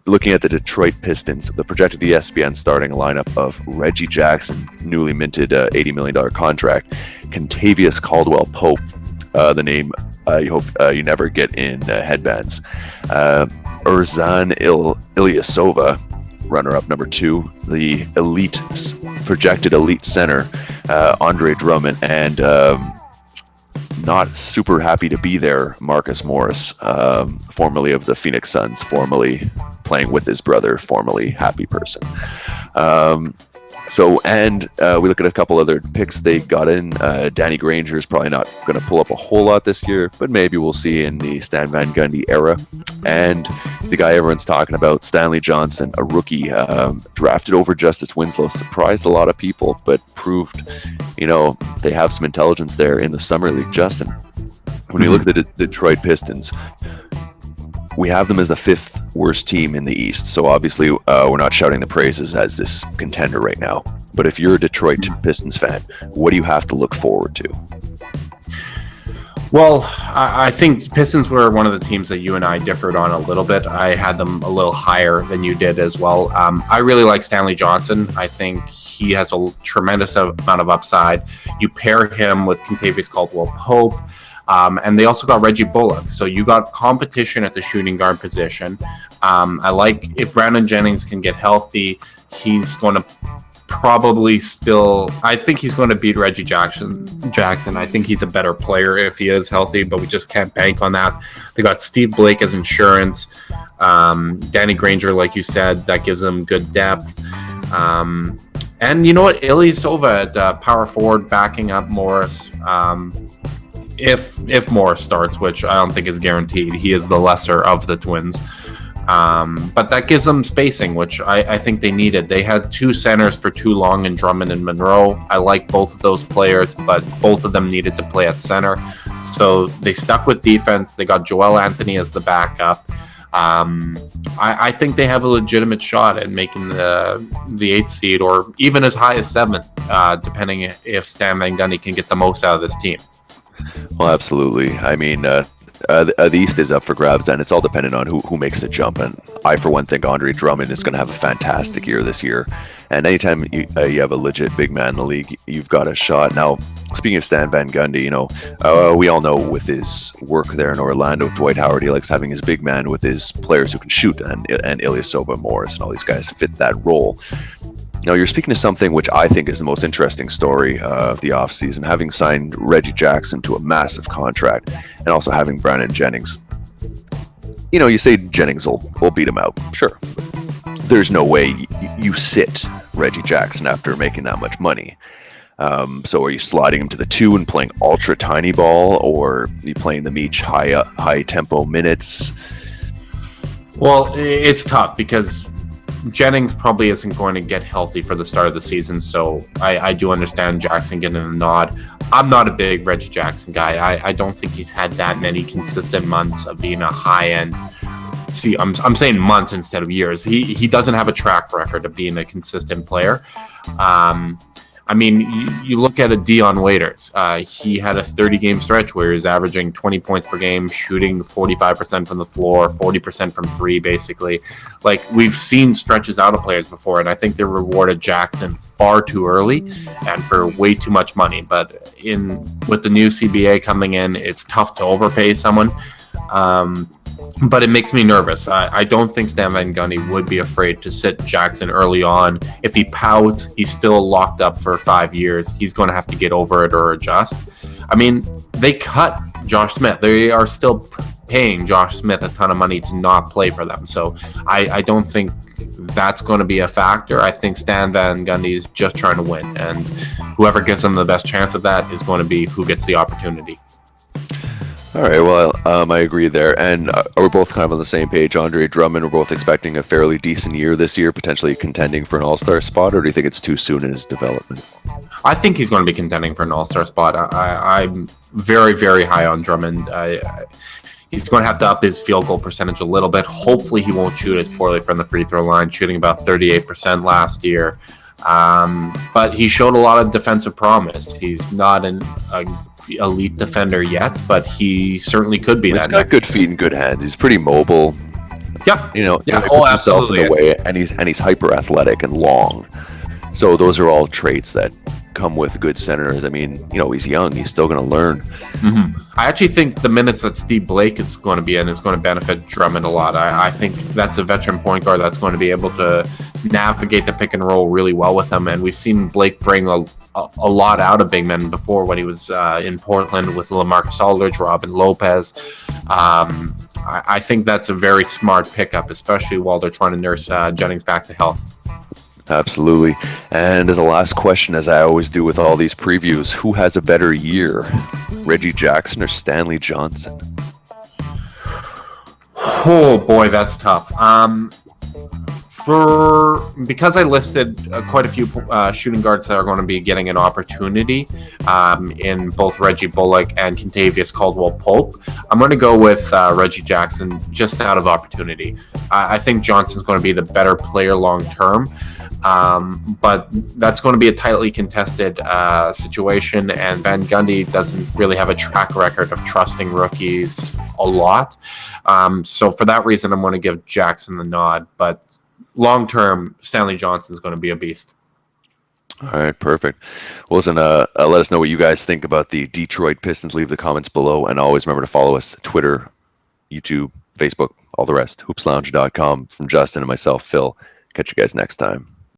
looking at the Detroit Pistons, the projected ESPN starting lineup of Reggie Jackson, newly minted $80 million contract, Contavious Caldwell-Pope, the name you hope you never get in headbands, Erzan Ilyasova, runner-up number 2, the projected elite center, Andre Drummond, and not super happy to be there, Marcus Morris, formerly of the Phoenix Suns, formerly playing with his brother, formerly happy person. We look at a couple other picks they got in. Danny Granger is probably not going to pull up a whole lot this year, but maybe we'll see in the Stan Van Gundy era. And the guy everyone's talking about, Stanley Johnson, a rookie, drafted over Justice Winslow, surprised a lot of people, but proved, they have some intelligence there in the summer league. Justin, when you look at the Detroit Pistons, we have them as the 5th worst team in the East. So obviously we're not shouting the praises as this contender right now. But if you're a Detroit Pistons fan, what do you have to look forward to? Well, I think Pistons were one of the teams that you and I differed on a little bit. I had them a little higher than you did as well. I really like Stanley Johnson. I think he has a tremendous amount of upside. You pair him with Contavious Caldwell-Pope. And they also got Reggie Bullock. So you got competition at the shooting guard position. I like if Brandon Jennings can get healthy, he's going to probably I think he's going to beat Reggie Jackson. I think he's a better player if he is healthy, but we just can't bank on that. They got Steve Blake as insurance. Danny Granger, like you said, that gives them good depth. And you know what? Ilyasova at power forward backing up Morris. If Morris starts, which I don't think is guaranteed, he is the lesser of the twins. But that gives them spacing, which I think they needed. They had 2 centers for too long in Drummond and Monroe. I like both of those players, but both of them needed to play at center. So they stuck with defense. They got Joel Anthony as the backup. I think they have a legitimate shot at making the 8th seed, or even as high as 7th, depending if Stan Van Gundy can get the most out of this team. Well, absolutely. I mean, the East is up for grabs, and it's all dependent on who makes the jump. And I, for one, think Andre Drummond is going to have a fantastic year this year. And anytime you have a legit big man in the league, you've got a shot. Now, speaking of Stan Van Gundy, we all know with his work there in Orlando, Dwight Howard, he likes having his big man with his players who can shoot, and Ilyasova, Morris, and all these guys fit that role. Now, you're speaking to something which I think is the most interesting story of the offseason, having signed Reggie Jackson to a massive contract and also having Brandon Jennings. You say Jennings will beat him out. Sure. There's no way you sit Reggie Jackson after making that much money. So are you sliding him to the 2 and playing ultra tiny ball, or are you playing the Meach high tempo minutes? Well, it's tough because Jennings probably isn't going to get healthy for the start of the season, so I do understand Jackson getting the nod. I'm not a big Reggie Jackson guy. I don't think he's had that many consistent months of being a high-end. See, I'm saying months instead of years. He doesn't have a track record of being a consistent player. I mean, you look at a Dion Waiters. He had a 30-game stretch where he was averaging 20 points per game, shooting 45% from the floor, 40% from 3, basically. Like, we've seen stretches out of players before, and I think they rewarded Jackson far too early and for way too much money. But with the new CBA coming in, it's tough to overpay someone. But it makes me nervous. I don't think Stan Van Gundy would be afraid to sit Jackson early on. If he pouts, he's still locked up for 5 years. He's going to have to get over it or adjust. I mean, they cut Josh Smith. They are still paying Josh Smith a ton of money to not play for them. So I don't think that's going to be a factor. I think Stan Van Gundy is just trying to win. And whoever gives him the best chance of that is going to be who gets the opportunity. All right, well, I agree there. And we're both kind of on the same page. Andre Drummond, we're both expecting a fairly decent year this year, potentially contending for an all-star spot, or do you think it's too soon in his development? I think he's going to be contending for an all-star spot. I'm very, very high on Drummond. He's going to have to up his field goal percentage a little bit. Hopefully he won't shoot as poorly from the free throw line, shooting about 38% last year. But he showed a lot of defensive promise. He's not an elite defender yet, but he certainly could be that. He's got good feet and good hands. He's pretty mobile. Yeah. He Oh, puts himself in the absolutely. way, and he's hyper athletic and long. So those are all traits that come with good centers. I mean, he's young; he's still going to learn. I actually think the minutes that Steve Blake is going to be in is going to benefit Drummond a lot. I think that's a veteran point guard that's going to be able to navigate the pick and roll really well with him. And we've seen Blake bring a lot out of big men before when he was in Portland with LaMarcus Aldridge, Robin Lopez. I think that's a very smart pickup, especially while they're trying to nurse Jennings back to health. Absolutely. And as a last question, as I always do with all these previews, who has a better year, Reggie Jackson or Stanley Johnson? Oh boy, that's tough. Because I listed quite a few shooting guards that are going to be getting an opportunity in both Reggie Bullock and Kentavious Caldwell-Pope, I'm going to go with Reggie Jackson just out of opportunity. I think Johnson's going to be the better player long term. But that's going to be a tightly contested situation, and Van Gundy doesn't really have a track record of trusting rookies a lot. So for that reason, I'm going to give Jackson the nod. But long term, Stanley Johnson is going to be a beast. All right, perfect. Well, listen, let us know what you guys think about the Detroit Pistons. Leave the comments below, and always remember to follow us: Twitter, YouTube, Facebook, all the rest. HoopsLounge.com. From Justin and myself, Phil. Catch you guys next time.